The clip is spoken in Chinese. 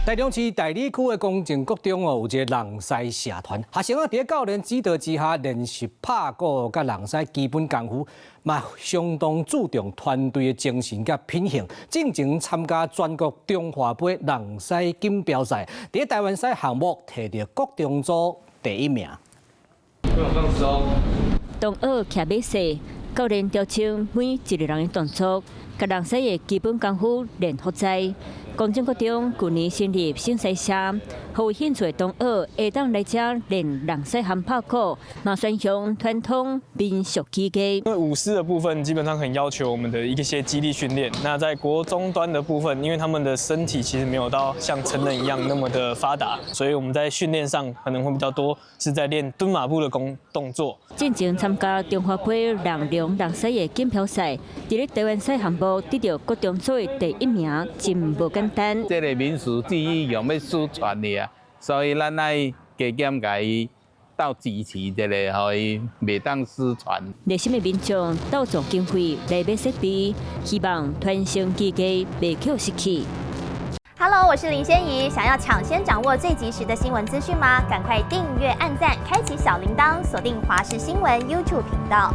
台中市大里區的公正國中有一個人獅社團，學生在教練指導之下練習拍鼓甲人獅基本功夫，嘛相當注重團隊的精神甲品行。進前參加全國中華杯人獅錦標賽，在台灣獅項目摕到國中組第1名。同學騎馬賽，教練調整每一個人的動作，甲人獅的基本功夫練好在。公正國中去年成立新獅社，互有興趣的同學會當來這練人獅和拍鼓，嘛宣揚傳統民俗技藝。因為舞獅的部分基本上很要求我們的一些肌力訓練。那在國中端的部分，因為他們的身體其實沒有到像成人一樣那麼的發達，所以我們在訓練上可能會比較多是在練蹲馬步的動作。進前參加中華杯人龍人獅的錦標賽，在台灣獅項目得到國中組第1名，真無簡單。這個民俗技藝用要失傳的啊，所以咱愛加減甲伊鬥支持一個，互伊袂當失傳。熱心的民眾鬥助經費來買設備，希望傳承技藝袂去失去。Hello， 我是林仙怡。想要搶先掌握最及時的新聞資訊嗎？趕快訂閱、按讚、開啟小鈴鐺，鎖定華視新聞 YouTube 頻道。